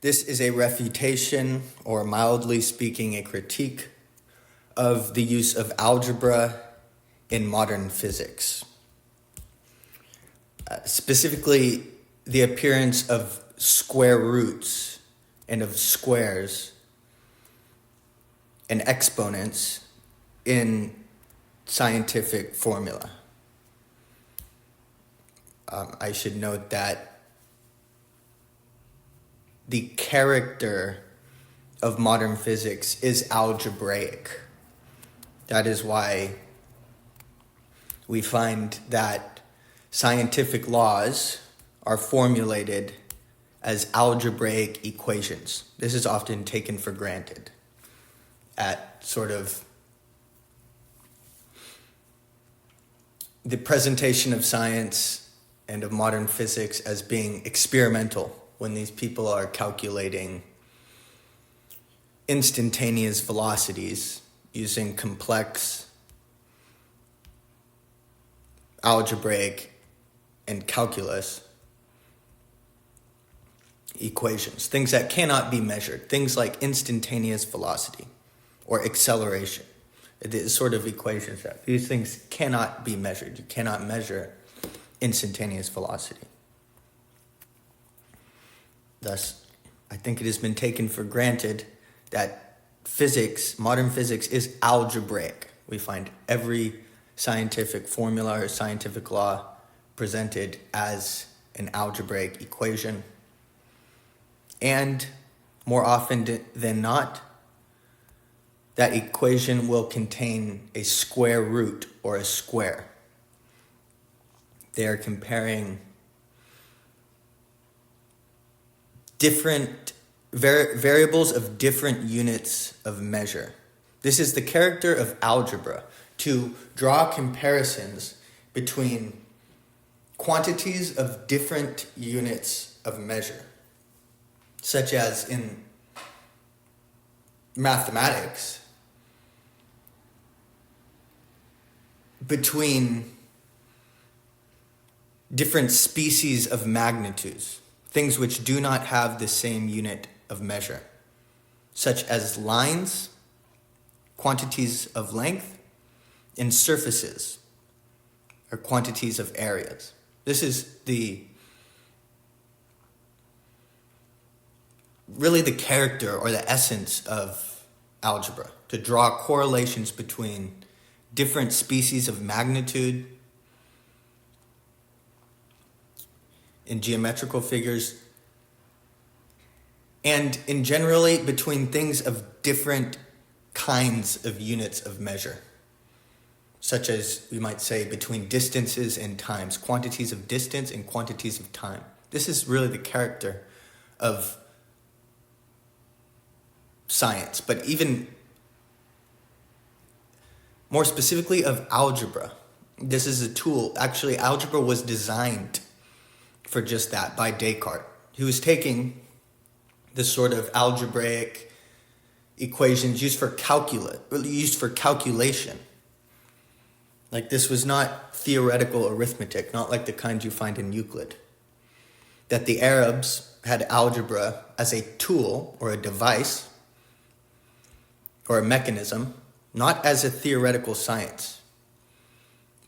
This is a refutation, or mildly speaking, a critique of the use of algebra in modern physics. Specifically, the appearance of square roots and of squares and exponents in scientific formula. I should note that the character of modern physics is algebraic. That is why we find that scientific laws are formulated as algebraic equations. This is often taken for granted at sort of the presentation of science and of modern physics as being experimental when these people are calculating instantaneous velocities using complex algebraic and calculus equations, things that cannot be measured, things like instantaneous velocity or acceleration. It is sort of equations that these things cannot be measured. You cannot measure instantaneous velocity. Thus, I think it has been taken for granted that physics, modern physics, is algebraic. We find every scientific formula or scientific law presented as an algebraic equation. And more often than not, that equation will contain a square root or a square. They are comparing different variables of different units of measure. This is the character of algebra, to draw comparisons between quantities of different units of measure, such as in mathematics, between different species of magnitudes, things which do not have the same unit of measure, such as lines, quantities of length, and surfaces, or quantities of areas. This is really the character or the essence of algebra, to draw correlations between different species of magnitude in geometrical figures, and in generally between things of different kinds of units of measure, such as we might say between distances and times, quantities of distance and quantities of time. This is really the character of science, but even more specifically of algebra. This is a tool. Actually, algebra was designed for just that by Descartes. He was taking this sort of algebraic equations used for calculation. Like, this was not theoretical arithmetic, not like the kind you find in Euclid. That the Arabs had algebra as a tool or a device or a mechanism, not as a theoretical science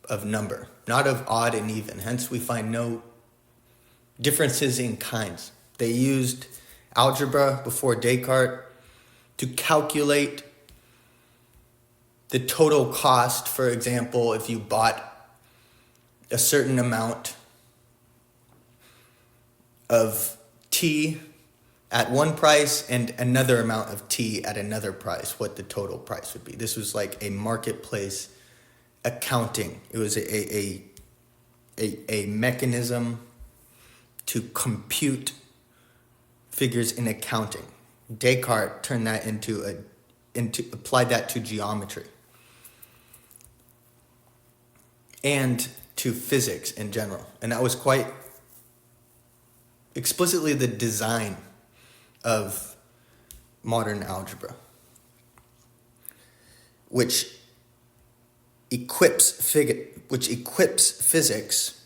of number, not of odd and even. Hence, we find no differences in kinds. They used algebra before Descartes to calculate the total cost. For example, if you bought a certain amount of tea at one price and another amount of tea at another price, what the total price would be. This was like a marketplace accounting. It was a mechanism to compute figures in accounting. Descartes turned that applied that to geometry and to physics in general. And that was quite explicitly the design of modern algebra, which equips physics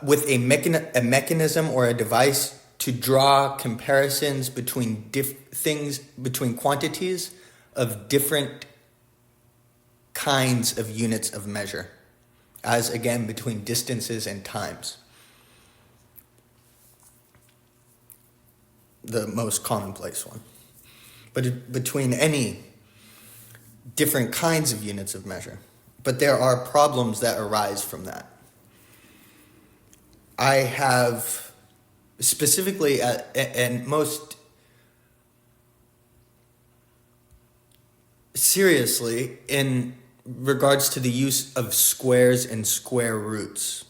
with a mechanism or a device to draw comparisons between between quantities of different kinds of units of measure, as again between distances and times. The most commonplace one. But between any different kinds of units of measure. But there are problems that arise from that. I have specifically, and most seriously, in regards to the use of squares and square roots.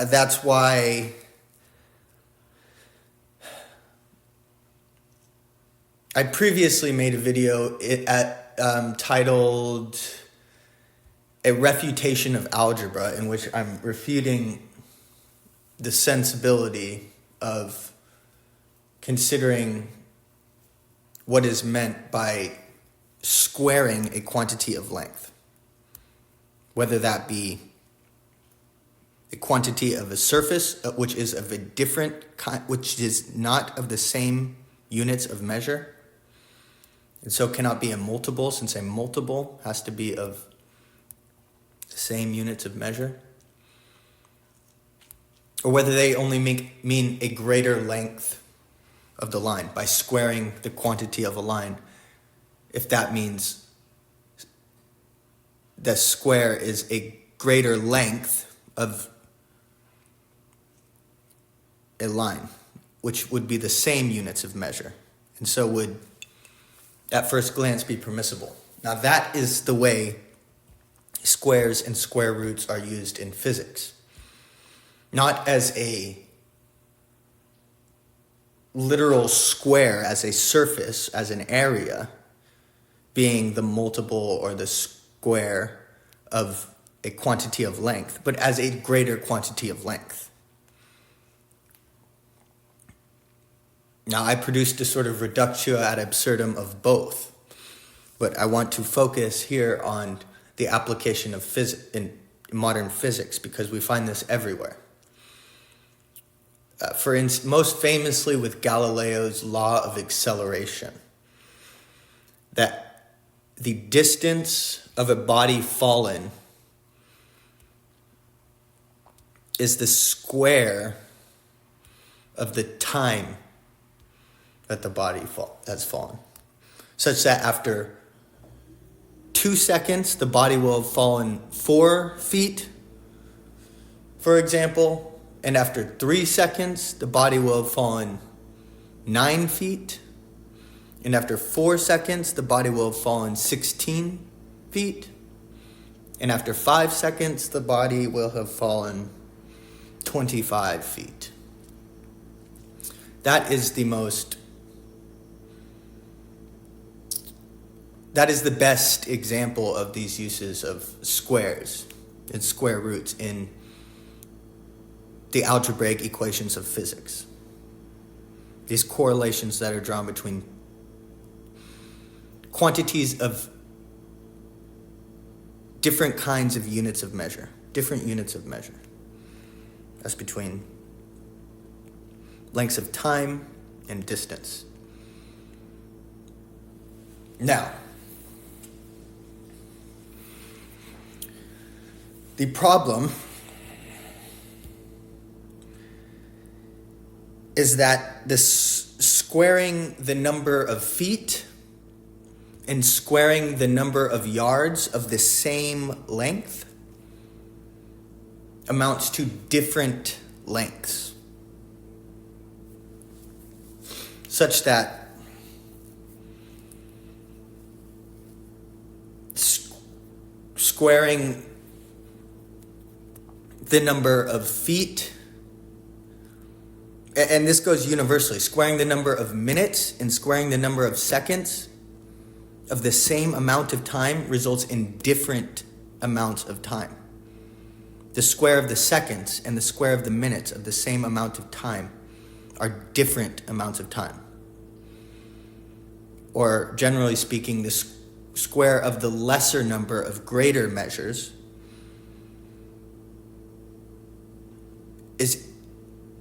That's why I previously made a video titled A Refutation of Algebra, in which I'm refuting the sensibility of considering what is meant by squaring a quantity of length, whether that be a quantity of a surface, which is of a different kind, which is not of the same units of measure, and so cannot be a multiple, since a multiple has to be of the same units of measure, or whether they only mean a greater length of the line by squaring the quantity of a line, if that means the square is a greater length of a line, which would be the same units of measure, and so would at first glance be permissible. Now that is the way squares and square roots are used in physics. Not as a literal square, as a surface, as an area, being the multiple or the square of a quantity of length, but as a greater quantity of length. Now, I produced a sort of reductio ad absurdum of both, but I want to focus here on the application of physics in modern physics, because we find this everywhere. For instance, most famously with Galileo's law of acceleration, that the distance of a body fallen is the square of the time that the body has fallen, such that after 2 seconds, the body will have fallen 4 feet, for example, and after 3 seconds, the body will have fallen 9 feet, and after 4 seconds, the body will have fallen 16 feet, and after 5 seconds, the body will have fallen 25 feet. That is the best example of these uses of squares and square roots in the algebraic equations of physics. These correlations that are drawn between quantities of different kinds of units of measure, different units of measure. That's between lengths of time and distance. Now, the problem is that squaring the number of feet and squaring the number of yards of the same length amounts to different lengths, such that squaring the number of feet, and this goes universally, squaring the number of minutes and squaring the number of seconds of the same amount of time results in different amounts of time. The square of the seconds and the square of the minutes of the same amount of time are different amounts of time. Or generally speaking, the square of the lesser number of greater measures is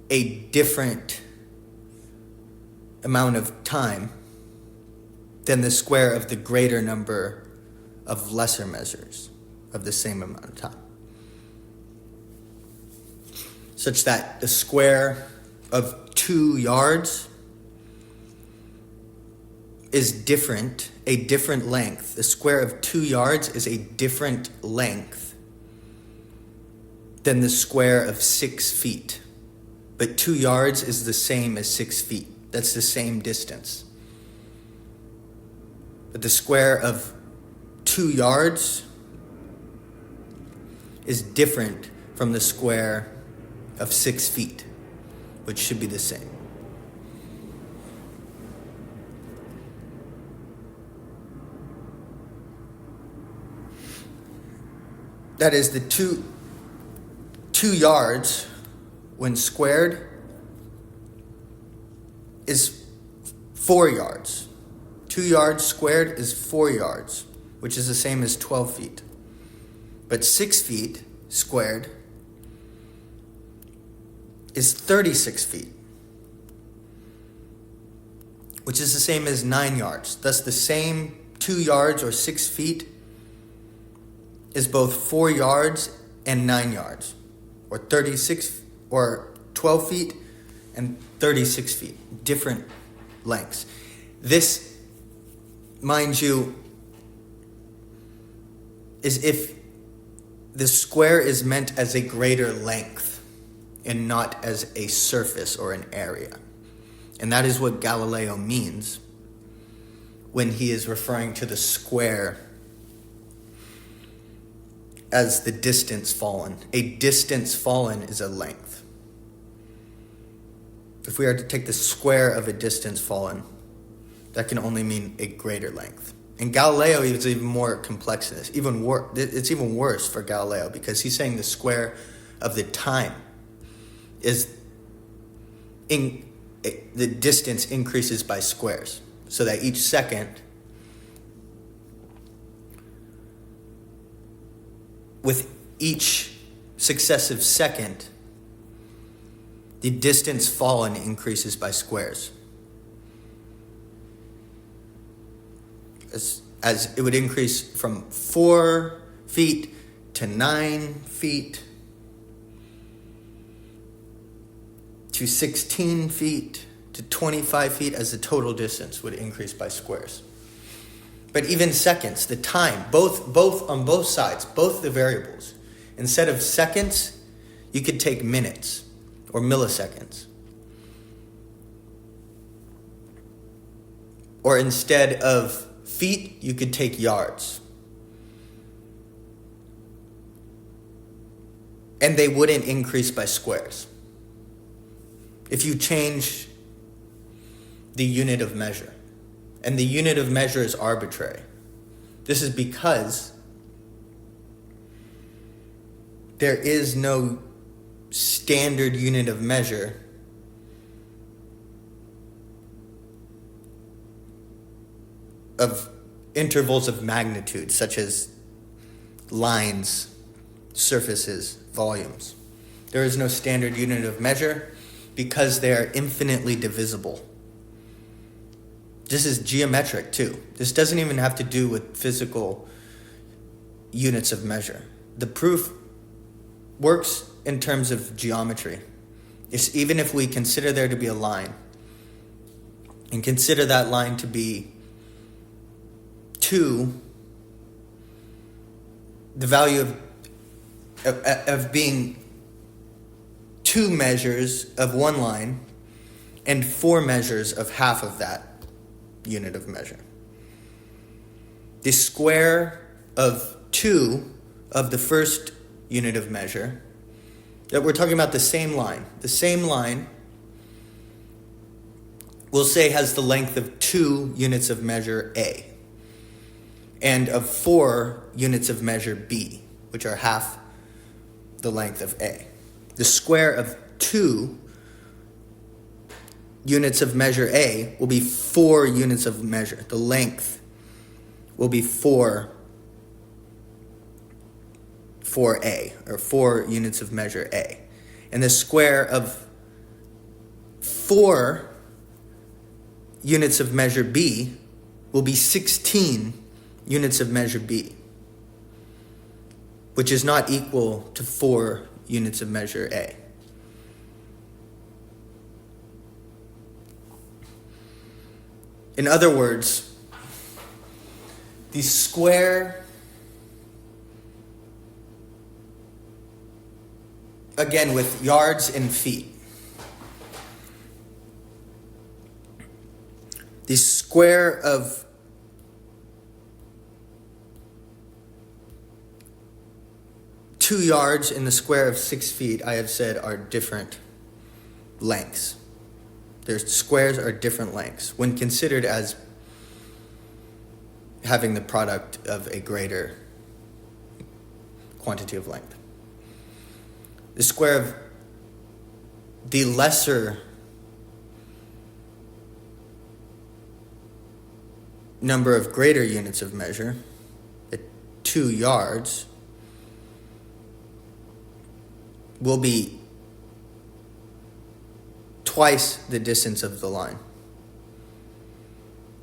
a different amount of time than the square of the greater number of lesser measures of the same amount of time. Such that the square of 2 yards is different, a different length. The square of 2 yards is a different length than the square of 6 feet. But 2 yards is the same as 6 feet. That's the same distance. But the square of 2 yards is different from the square of 6 feet, which should be the same. That is, the two yards, when squared, is 4 yards. 2 yards squared is 4 yards, which is the same as 12 feet. But 6 feet squared is 36 feet, which is the same as 9 yards. Thus, the same 2 yards or 6 feet is both 4 yards and 9 yards, or 36 or 12 feet and 36 feet, different lengths. This, mind you, is if the square is meant as a greater length and not as a surface or an area. And that is what Galileo means when he is referring to the square as the distance fallen. A distance fallen is a length. If we are to take the square of a distance fallen, that can only mean a greater length. And Galileo is even more complex than this. It's even worse for Galileo, because he's saying the square of the time is the distance increases by squares, so that each second, with each successive second, the distance fallen increases by squares. As it would increase from 4 feet to 9 feet to 16 feet to 25 feet, as the total distance would increase by squares. But even seconds, the time, both on both sides, both the variables, instead of seconds, you could take minutes or milliseconds. Or instead of feet, you could take yards. And they wouldn't increase by squares if you change the unit of measure. And the unit of measure is arbitrary. This is because there is no standard unit of measure of intervals of magnitude, such as lines, surfaces, volumes. There is no standard unit of measure because they are infinitely divisible. This is geometric too. This doesn't even have to do with physical units of measure. The proof works in terms of geometry. It's even if we consider there to be a line, and consider that line to be 2, the value of being 2 measures of one line and 4 measures of half of that unit of measure. The square of 2 of the first unit of measure, that we're talking about the same line. The same line, we'll say, has the length of 2 units of measure A and of 4 units of measure B, which are half the length of A. The square of 2 units of measure A will be 4 units of measure. The length will be 4 A, or 4 units of measure A. And the square of 4 units of measure B will be 16 units of measure B, which is not equal to 4 units of measure A. In other words, the square, again with yards and feet, the square of two yards and the square of 6 feet, I have said, are different lengths. Their squares are different lengths when considered as having the product of a greater quantity of length. The square of the lesser number of greater units of measure, at 2 yards, will be twice the distance of the line.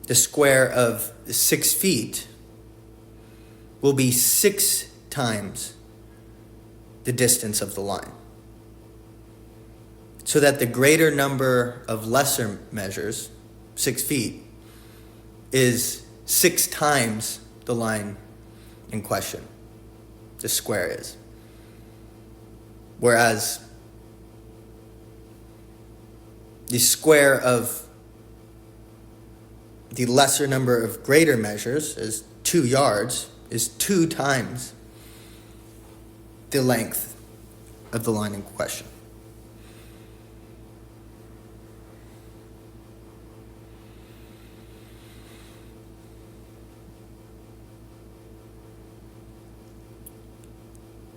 The square of 6 feet will be 6 times the distance of the line. So that the greater number of lesser measures, 6 feet, is 6 times the line in question. The square is. Whereas the square of the lesser number of greater measures is 2 yards, is 2 times the length of the line in question.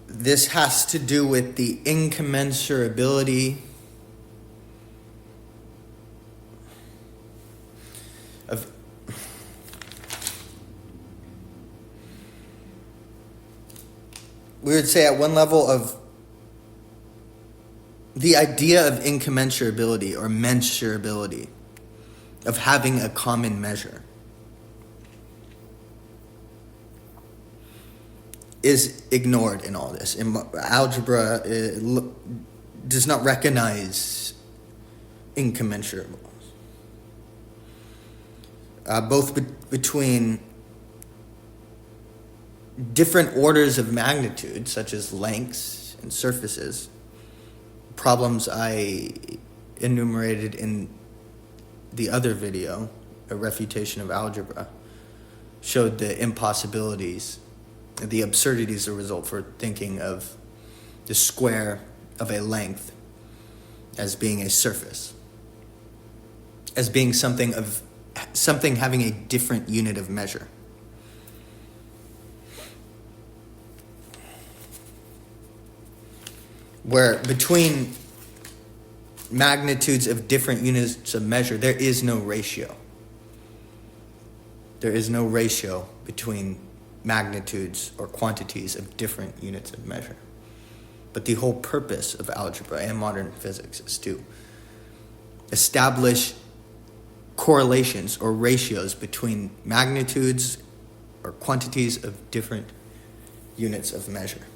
This has to do with the incommensurability of we would say at one level of the idea of incommensurability or mensurability, of having a common measure, is ignored in all this. Algebra does not recognize incommensurables. Both between different orders of magnitude, such as lengths and surfaces, problems I enumerated in the other video, A Refutation of Algebra, showed the impossibilities, the absurdities that result for thinking of the square of a length as being a surface, as being something having a different unit of measure. Where between magnitudes of different units of measure, there is no ratio. There is no ratio between magnitudes or quantities of different units of measure. But the whole purpose of algebra and modern physics is to establish correlations or ratios between magnitudes or quantities of different units of measure.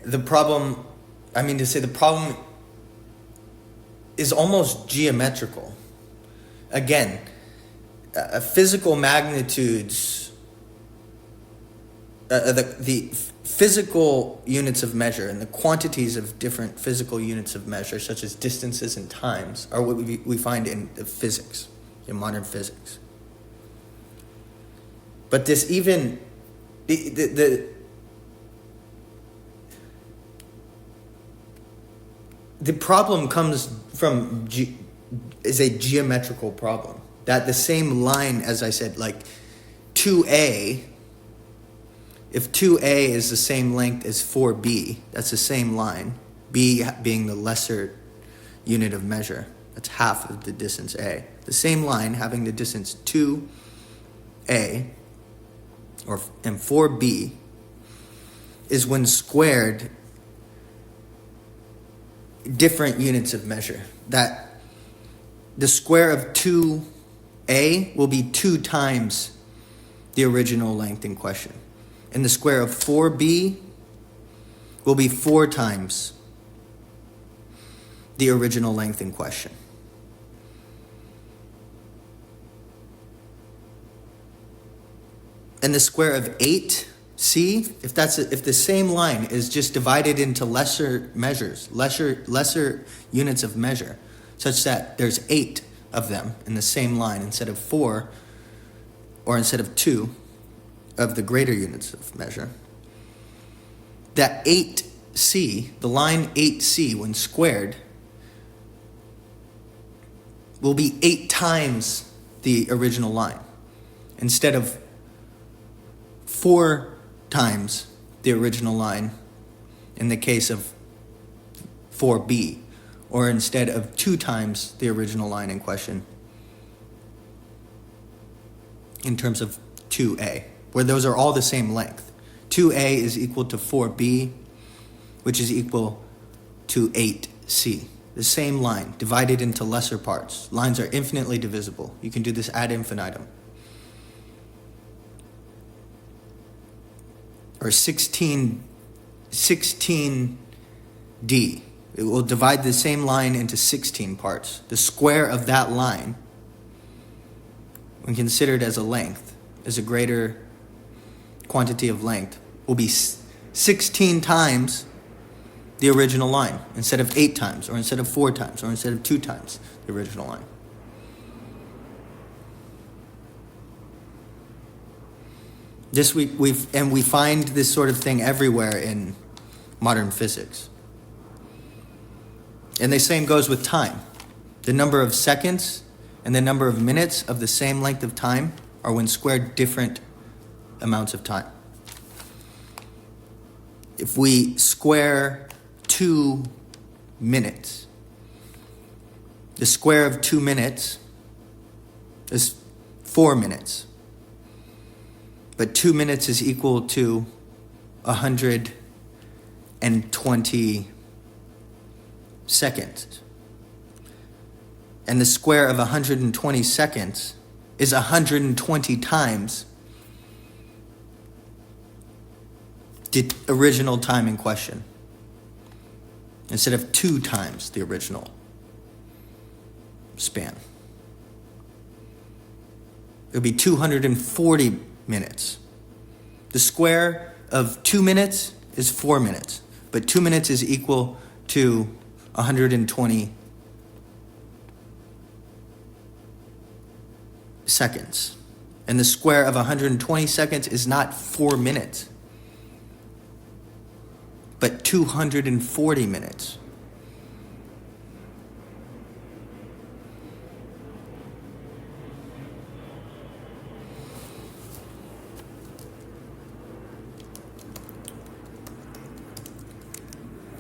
The problem is almost geometrical. Again, physical magnitudes, the physical units of measure and the quantities of different physical units of measure, such as distances and times, are what we find in physics, in modern physics. But this even, the problem comes from, is a geometrical problem. That the same line, as I said, like 2A, if 2A is the same length as 4B, that's the same line, B being the lesser unit of measure, that's half of the distance A. The same line having the distance 2a and 4b is when squared different units of measure. That the square of 2a will be 2 times the original length in question. And the square of 4b will be 4 times the original length in question. And the square of 8c, if the same line is just divided into lesser measures, lesser units of measure, such that there's 8 of them in the same line instead of 4 or instead of 2 of the greater units of measure, that 8c, the line 8c when squared, will be 8 times the original line instead of 4 times the original line in the case of 4b, or instead of 2 times the original line in question in terms of 2a, where those are all the same length. 2a is equal to 4b, which is equal to 8c. The same line divided into lesser parts. Lines are infinitely divisible. You can do this ad infinitum. Or 16d. It will divide the same line into 16 parts. The square of that line, when considered as a length, as a greater quantity of length, will be 16 times the original line, instead of 8 times, or instead of 4 times, or instead of 2 times the original line. This we find this sort of thing everywhere in modern physics. And the same goes with time. The number of seconds and the number of minutes of the same length of time are when squared different amounts of time. If we square 2 minutes, the square of 2 minutes is 4 minutes. But 2 minutes is equal to 120 seconds. And the square of 120 seconds is 120 times the original time in question, instead of 2 times the original span. It would be 240 minutes. The square of 2 minutes is 4 minutes, but 2 minutes is equal to 120 seconds. And the square of 120 seconds is not 4 minutes, but 240 minutes.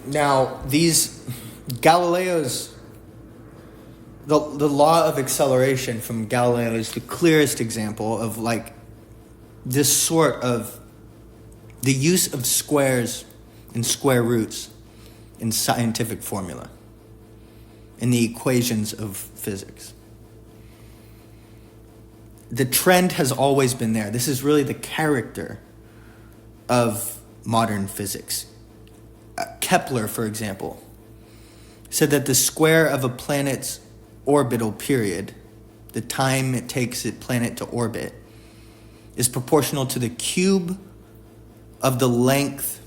Now, Galileo's, the law of acceleration from Galileo is the clearest example of this sort of the use of squares and square roots in scientific formula, in the equations of physics. The trend has always been there. This is really the character of modern physics. Kepler, for example, said that the square of a planet's orbital period, the time it takes a planet to orbit, is proportional to the cube of the length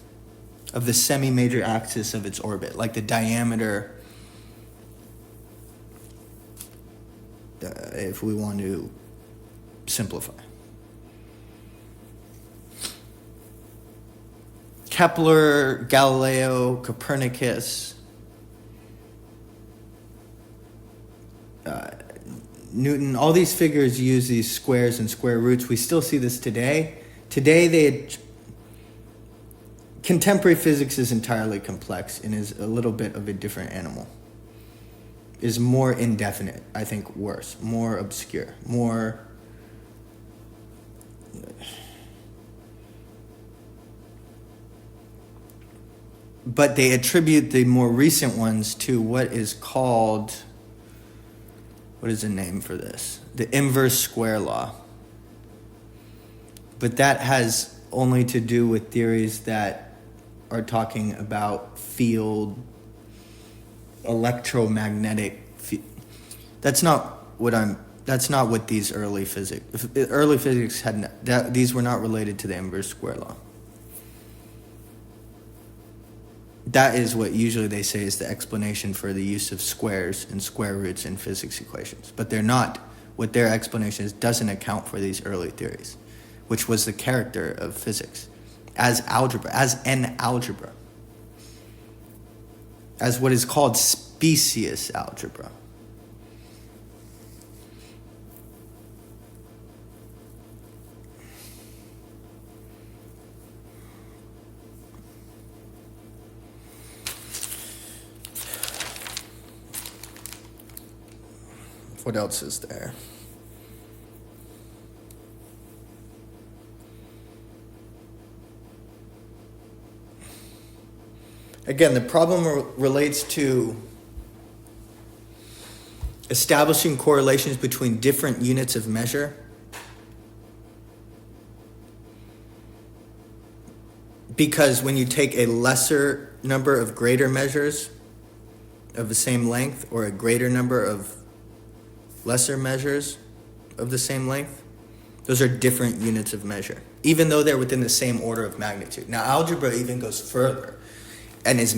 of the semi-major axis of its orbit, like the diameter, if we want to simplify. Kepler, Galileo, Copernicus, Newton, all these figures use these squares and square roots. We still see this today. Today, contemporary physics is entirely complex and is a little bit of a different animal. is more indefinite, I think worse, more obscure, more... But they attribute the more recent ones to what is called... What is the name for this? The inverse square law. But that has only to do with theories that are talking about field, electromagnetic. That's not what these early physics had. These were not related to the inverse square law. That is what usually they say is the explanation for the use of squares and square roots in physics equations. But they're not. What their explanation is doesn't account for these early theories, which was the character of physics as algebra, as an algebra, as what is called specious algebra. What else is there? Again, the problem relates to establishing correlations between different units of measure. Because when you take a lesser number of greater measures of the same length, or a greater number of lesser measures of the same length, those are different units of measure, even though they're within the same order of magnitude. Now, algebra even goes further and is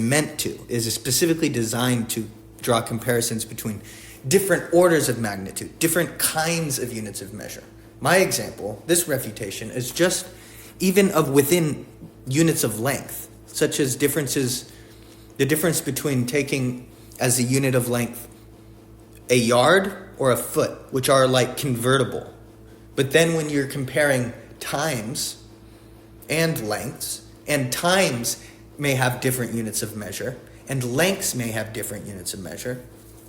specifically designed to draw comparisons between different orders of magnitude, different kinds of units of measure. My example, this refutation, is just even of within units of length, such as the difference between taking as a unit of length a yard or a foot, which are like convertible. But then when you're comparing times and lengths, and times may have different units of measure, and lengths may have different units of measure,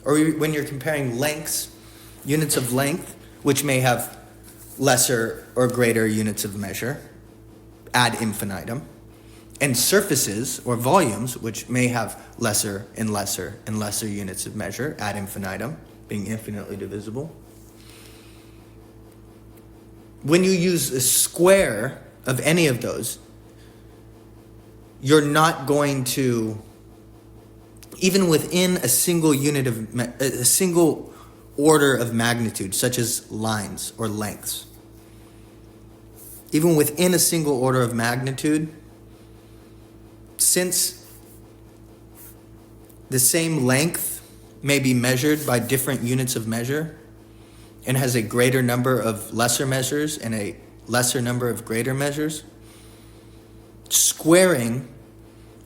or when you're comparing lengths, units of length, which may have lesser or greater units of measure ad infinitum, and surfaces or volumes, which may have lesser and lesser and lesser units of measure ad infinitum, being infinitely divisible. When you use a square of any of those, you're not going to, even within a single unit of a single order of magnitude, such as lines or lengths, even within a single order of magnitude, since the same length may be measured by different units of measure and has a greater number of lesser measures and a lesser number of greater measures, squaring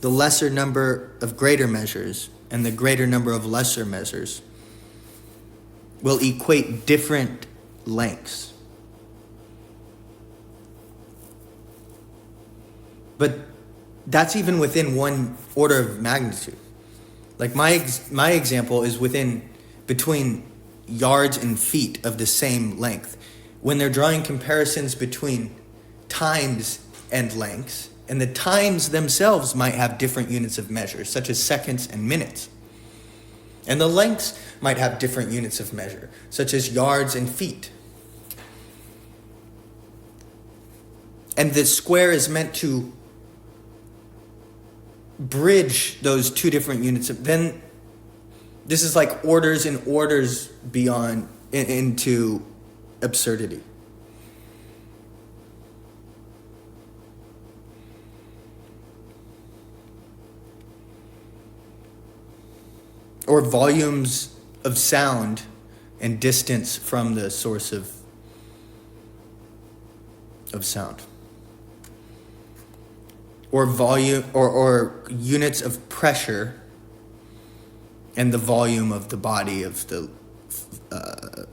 the lesser number of greater measures and the greater number of lesser measures will equate different lengths. But that's even within one order of magnitude. Like my example is between yards and feet of the same length. When they're drawing comparisons between times and lengths, and the times themselves might have different units of measure, such as seconds and minutes. And the lengths might have different units of measure, such as yards and feet. And the square is meant to bridge those two different units. Then this is like orders and orders beyond into absurdity. Or volumes of sound and distance from the source of sound. Or volume or units of pressure and the volume of the body of the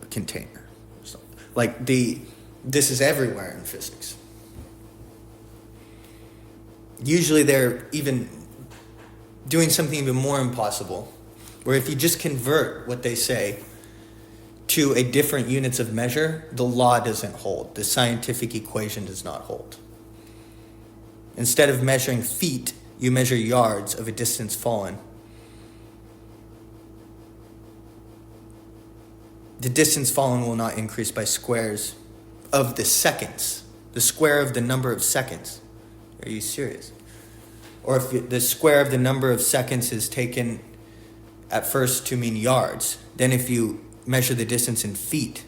container. So, this is everywhere in physics. Usually they're even doing something even more impossible, Where if you just convert what they say to a different units of measure, the law doesn't hold. The scientific equation does not hold. Instead of measuring feet, you measure yards of a distance fallen. The distance fallen will not increase by squares of the seconds. The square of the number of seconds. Are you serious? Or if the square of the number of seconds is taken at first to mean yards, then if you measure the distance in feet,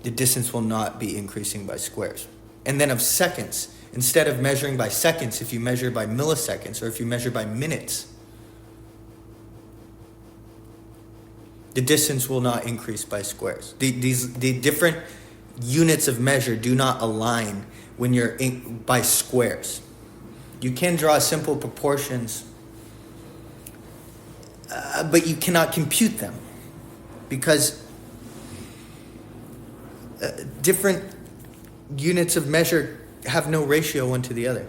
the distance will not be increasing by squares. And then of seconds, instead of measuring by seconds, if you measure by milliseconds or if you measure by minutes, the distance will not increase by squares. The different units of measure do not align when you're by squares. You can draw simple proportions, but you cannot compute them because different units of measure have no ratio one to the other.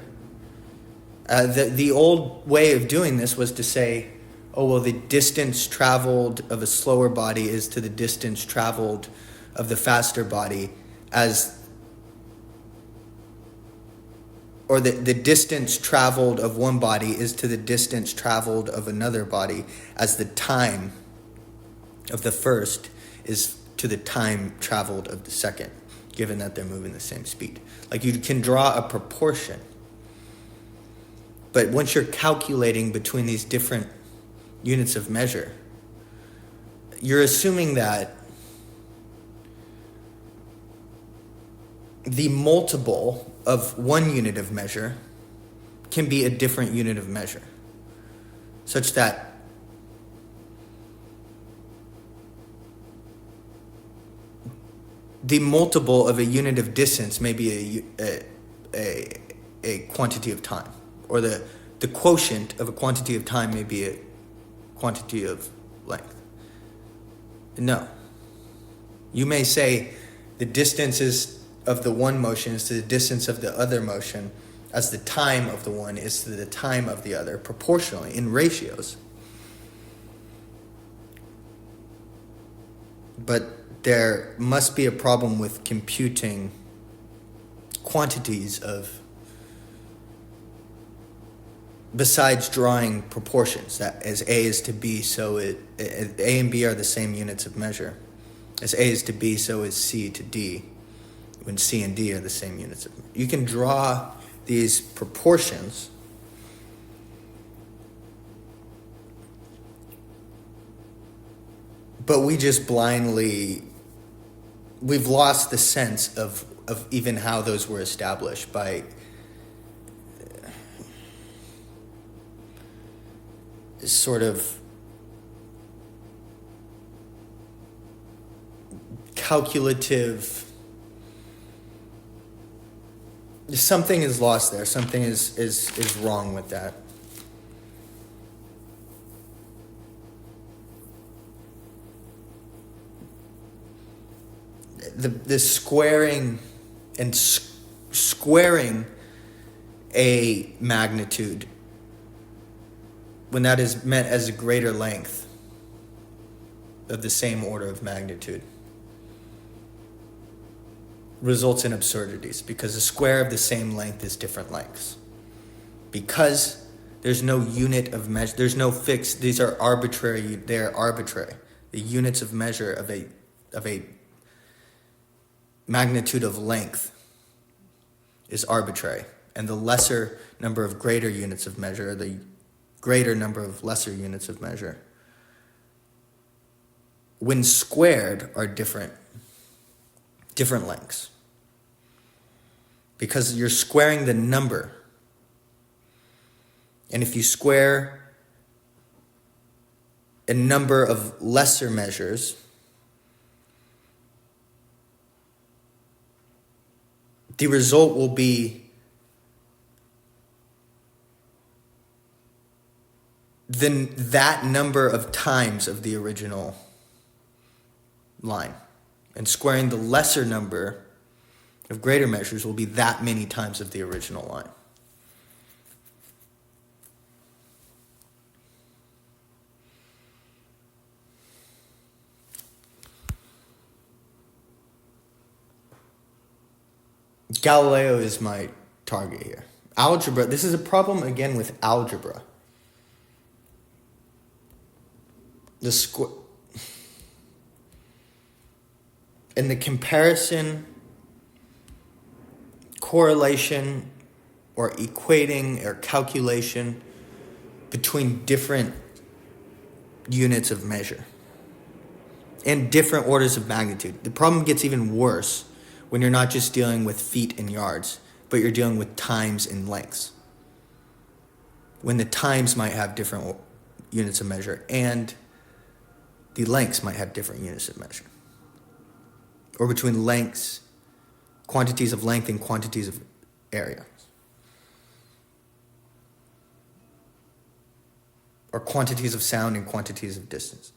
The old way of doing this was to say, oh, well, the distance traveled of a slower body is to the distance traveled of the faster body or the distance traveled of one body is to the distance traveled of another body, as the time of the first is to the time traveled of the second, given that they're moving the same speed. Like you can draw a proportion, but once you're calculating between these different units of measure, you're assuming that the multiple of one unit of measure can be a different unit of measure, such that the multiple of a unit of distance may be a quantity of time, or the quotient of a quantity of time may be a quantity of length. No. You may say the distances of the one motion is to the distance of the other motion, as the time of the one is to the time of the other, proportionally, in ratios. But there must be a problem with computing quantities of, besides drawing proportions, that as A is to B, so A and B are the same units of measure. As A is to B, so is C to D, when C and D are the same units of measure. You can draw these proportions, but we just we've lost the sense of even how those were established by sort of calculative. Something is lost there. Something is wrong with that. The squaring and squaring a magnitude, when that is meant as a greater length of the same order of magnitude, results in absurdities, because a square of the same length is different lengths. Because there's no unit of measure, there's no fixed, these are arbitrary, they're arbitrary. The units of measure of a magnitude of length is arbitrary, and the lesser number of greater units of measure, or the greater number of lesser units of measure, when squared, are different lengths. Because you're squaring the number. And if you square a number of lesser measures, the result will be then that number of times of the original line. And squaring the lesser number of greater measures will be that many times of the original line. Galileo is my target here. Algebra, this is a problem again with algebra. And the comparison, correlation, or equating or calculation between different units of measure and different orders of magnitude. The problem gets even worse when you're not just dealing with feet and yards, but you're dealing with times and lengths. When the times might have different units of measure and the lengths might have different units of measure. Or between lengths, quantities of length and quantities of area. Or quantities of sound and quantities of distance.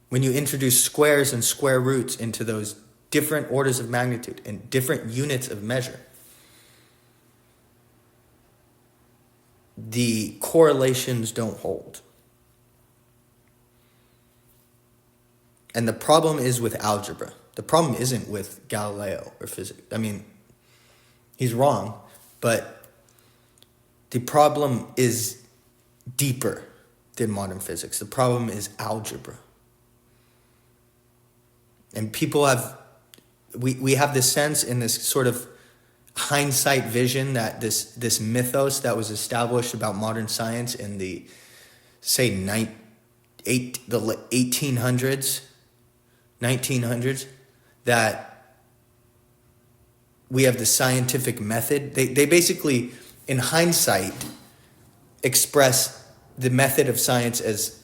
When you introduce squares and square roots into those different orders of magnitude and different units of measure, the correlations don't hold. And the problem is with algebra. The problem isn't with Galileo or physics. I mean, he's wrong, but the problem is deeper than modern physics. The problem is algebra. And people we have this sense in this sort of hindsight vision that this mythos that was established about modern science in the, say, the 1800s, 1900s, that we have the scientific method. They basically, in hindsight, express the method of science as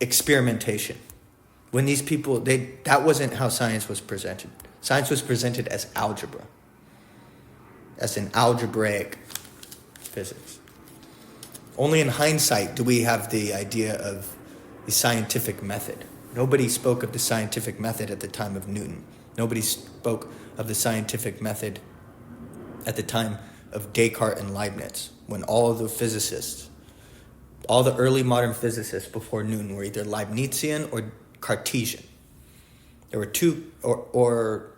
experimentation. When these people, that wasn't how science was presented. Science was presented as algebra, as an algebraic physics. Only in hindsight do we have the idea of the scientific method. Nobody spoke of the scientific method at the time of Newton. Nobody spoke of the scientific method at the time of Descartes and Leibniz, when all of the physicists, all the early modern physicists before Newton were either Leibnizian or Cartesian. There were two, or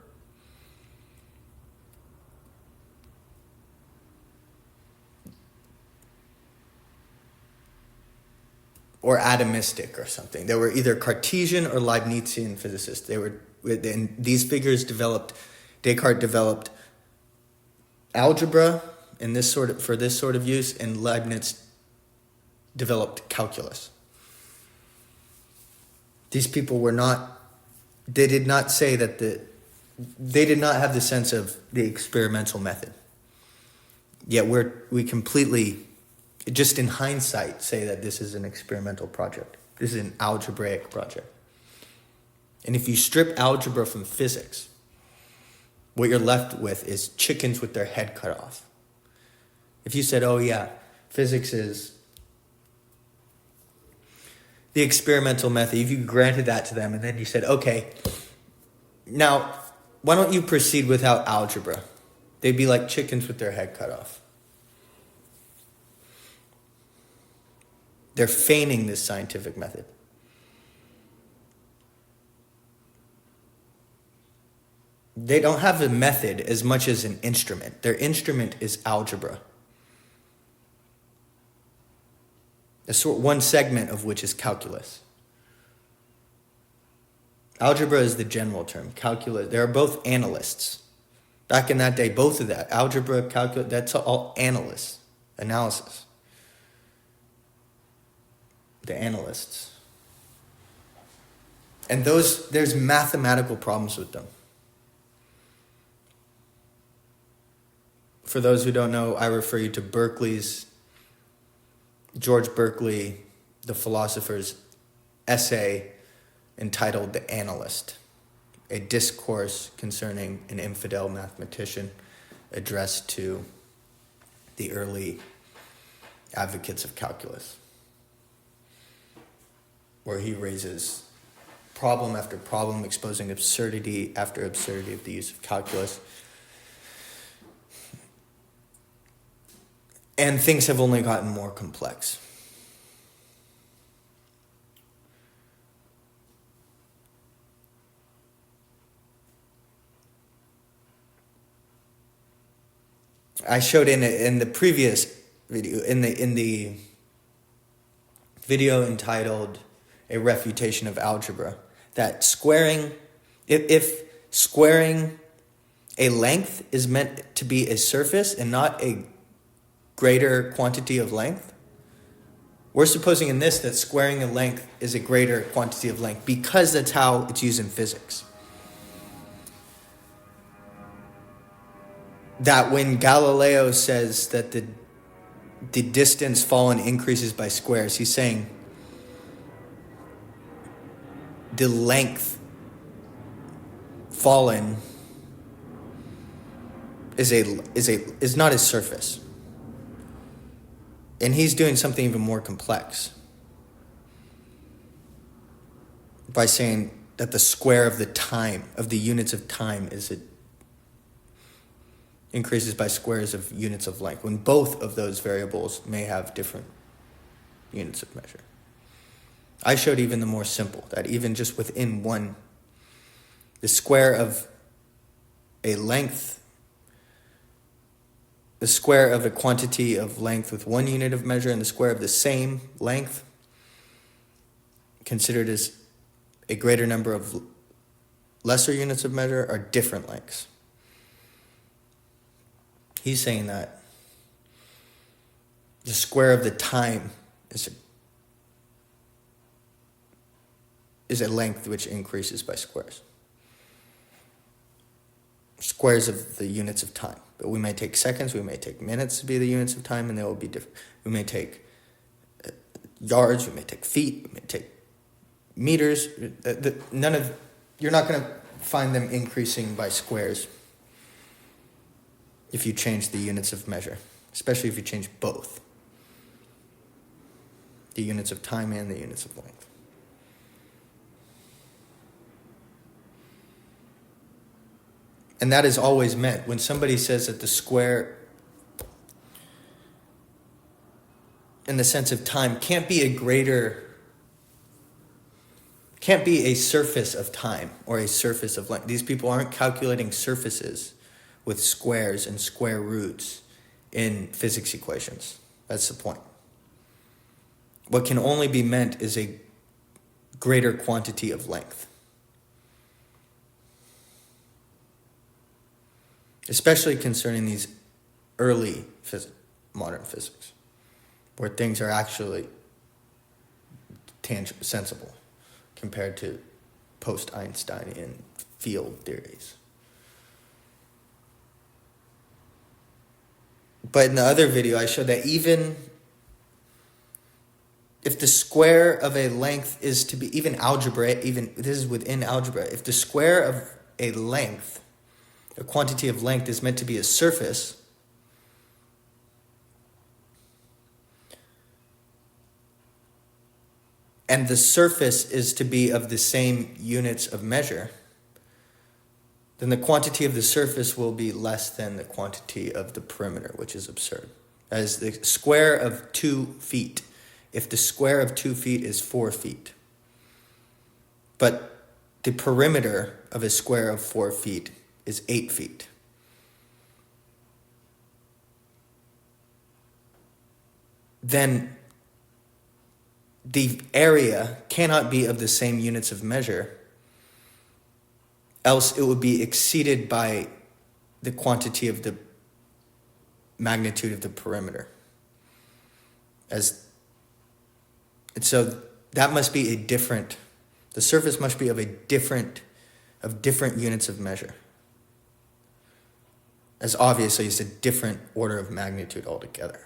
atomistic or something. They were either Cartesian or Leibnizian physicists. And these figures Descartes developed algebra for this sort of use, and Leibniz developed calculus. These people they did not say that they did not have the sense of the experimental method. Yet we completely, just in hindsight, say that this is an experimental project. This is an algebraic project. And if you strip algebra from physics, what you're left with is chickens with their head cut off. If you said, oh yeah, physics is the experimental method, if you granted that to them and then you said, okay, now why don't you proceed without algebra? They'd be like chickens with their head cut off. They're feigning this scientific method. They don't have a method as much as an instrument. Their instrument is algebra. One segment of which is calculus. Algebra is the general term. Calculus, they are both analysts. Back in that day, both of that, algebra, calculus, that's all analysts, analysis. The analysts. And there's mathematical problems with them. For those who don't know, I refer you to George Berkeley, the philosopher's essay entitled The Analyst, a discourse concerning an infidel mathematician addressed to the early advocates of calculus, where he raises problem after problem, exposing absurdity after absurdity of the use of calculus. And things have only gotten more complex. I showed in the previous video, in the video entitled A Refutation of Algebra, that squaring, if squaring a length is meant to be a surface and not a greater quantity of length, we're supposing in this that squaring a length is a greater quantity of length because that's how it's used in physics. That when Galileo says that the distance fallen increases by squares, he's saying the length fallen is not a surface. And he's doing something even more complex by saying that the square of the time, of the units of time, increases by squares of units of length, when both of those variables may have different units of measure. I showed even the more simple, that even just within one, the square of a length, the square of a quantity of length with one unit of measure and the square of the same length, considered as a greater number of lesser units of measure, are different lengths. He's saying that the square of the time is a length which increases by squares. Squares of the units of time. But we may take seconds, we may take minutes to be the units of time, and they will be different. We may take yards, we may take feet, we may take meters. You're not going to find them increasing by squares if you change the units of measure, especially if you change both, the units of time and the units of length. And that is always meant when somebody says that the square, in the sense of time, can't be a surface of time or a surface of length. These people aren't calculating surfaces with squares and square roots in physics equations. That's the point. What can only be meant is a greater quantity of length. Especially concerning these early modern physics, where things are actually sensible compared to post-Einsteinian field theories. But in the other video, I showed that even if the square of a length is to be, even algebraic, even this is within algebra, if the square of a length, a quantity of length, is meant to be a surface, and the surface is to be of the same units of measure, then the quantity of the surface will be less than the quantity of the perimeter, which is absurd. As the square of 2 feet, if the square of 2 feet is 4 feet, but the perimeter of a square of 4 feet is 8 feet, then the area cannot be of the same units of measure, else it would be exceeded by the quantity of the magnitude of the perimeter. And so that must be the surface must be of different units of measure. As obviously it's a different order of magnitude altogether.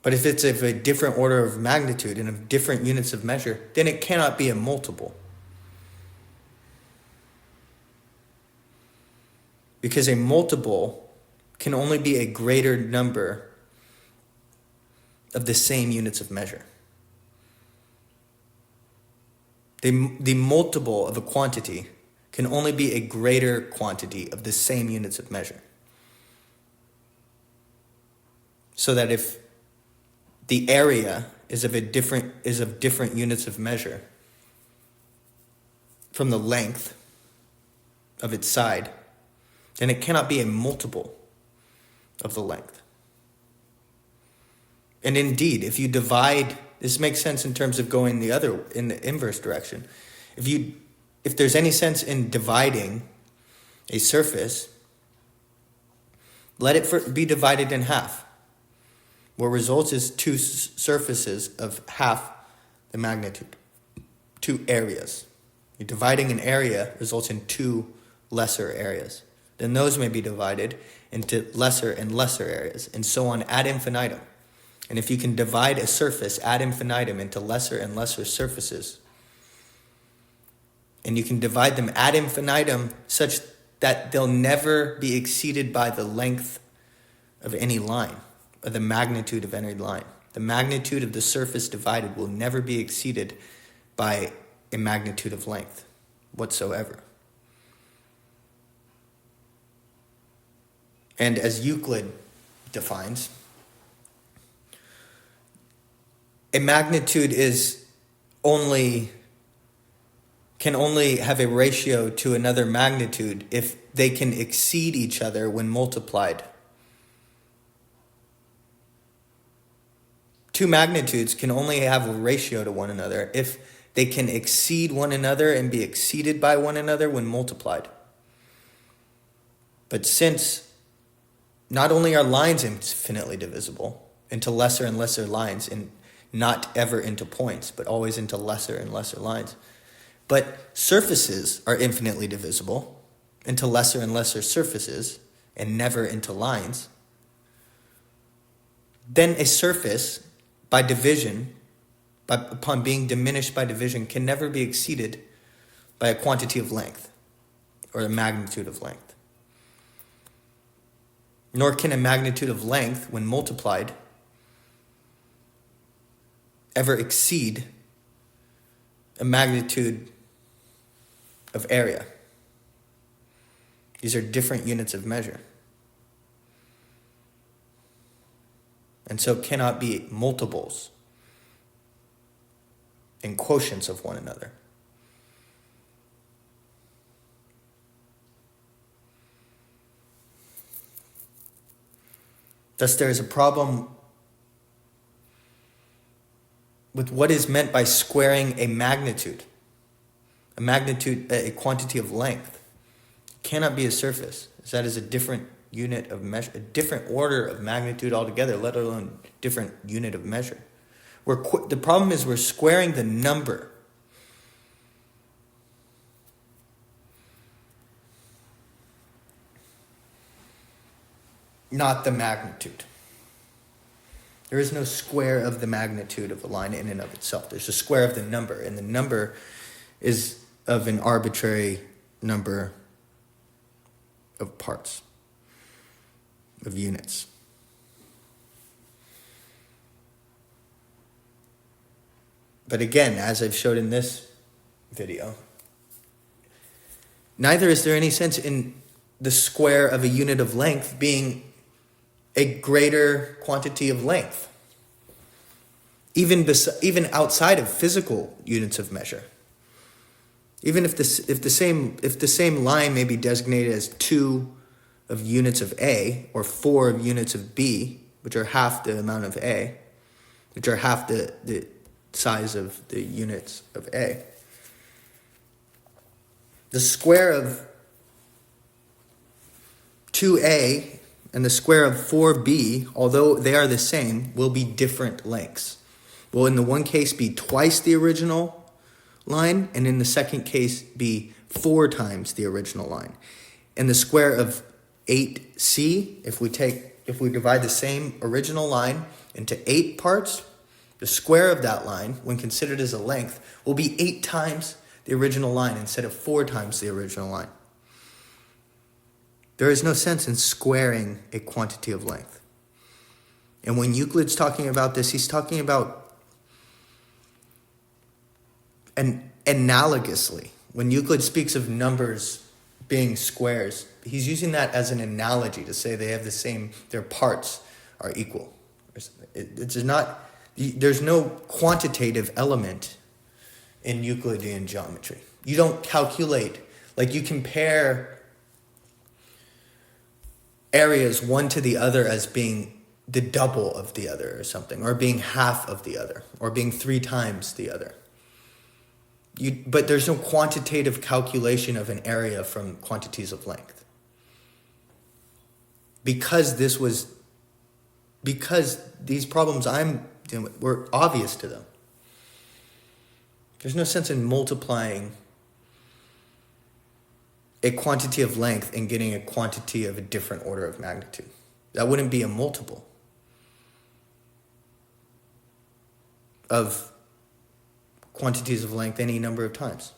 But if it's of a different order of magnitude and of different units of measure, then it cannot be a multiple. Because a multiple can only be a greater number of the same units of measure. The multiple of a quantity can only be a greater quantity of the same units of measure. So that if the area is of different units of measure from the length of its side, then it cannot be a multiple of the length. And indeed, if you divide, this makes sense in terms of going in the inverse direction. If there's any sense in dividing a surface, let it be divided in half. What results is two surfaces of half the magnitude, two areas. You're dividing an area results in two lesser areas. Then those may be divided into lesser and lesser areas, and so on ad infinitum. And if you can divide a surface ad infinitum into lesser and lesser surfaces, and you can divide them ad infinitum such that they'll never be exceeded by the length of any line, or the magnitude of any line. The magnitude of the surface divided will never be exceeded by a magnitude of length whatsoever. And as Euclid defines, a magnitude can only have a ratio to another magnitude if they can exceed each other when multiplied. Two magnitudes can only have a ratio to one another if they can exceed one another and be exceeded by one another when multiplied. But since not only are lines infinitely divisible into lesser and lesser lines, and not ever into points, but always into lesser and lesser lines, but surfaces are infinitely divisible into lesser and lesser surfaces and never into lines, then a surface, by division, upon being diminished by division, can never be exceeded by a quantity of length or a magnitude of length. Nor can a magnitude of length, when multiplied, ever exceed a magnitude of area. These are different units of measure. And so cannot be multiples and quotients of one another. Thus, there is a problem with what is meant by squaring a magnitude. A quantity of length. It cannot be a surface, as that is a different unit of measure, a different order of magnitude altogether, let alone different unit of measure. The problem is we're squaring the number. Not the magnitude. There is no square of the magnitude of a line in and of itself. There's a square of the number, and the number is of an arbitrary number of parts, of units. But again, as I've showed in this video, neither is there any sense in the square of a unit of length being a greater quantity of length, even outside of physical units of measure. Even if the same line may be designated as 2 of units of A or 4 of units of B, which are half the amount of A, which are half the size of the units of A, the square of 2A and the square of 4B, although they are the same, will be different lengths. Will in the one case be twice the original line, and in the second case be 4 times the original line. And the square of 8C, if we divide the same original line into 8 parts, the square of that line, when considered as a length, will be 8 times the original line instead of 4 times the original line. There is no sense in squaring a quantity of length. And when Euclid's talking about this, he's talking about analogously. When Euclid speaks of numbers being squares, he's using that as an analogy to say they have the same, their parts are equal. There's no quantitative element in Euclidean geometry. You don't calculate, like you compare areas one to the other as being the double of the other or something, or being half of the other, or being 3 times the other. But there's no quantitative calculation of an area from quantities of length. Because these problems I'm dealing with were obvious to them. There's no sense in multiplying a quantity of length and getting a quantity of a different order of magnitude. That wouldn't be a multiple of quantities of length any number of times.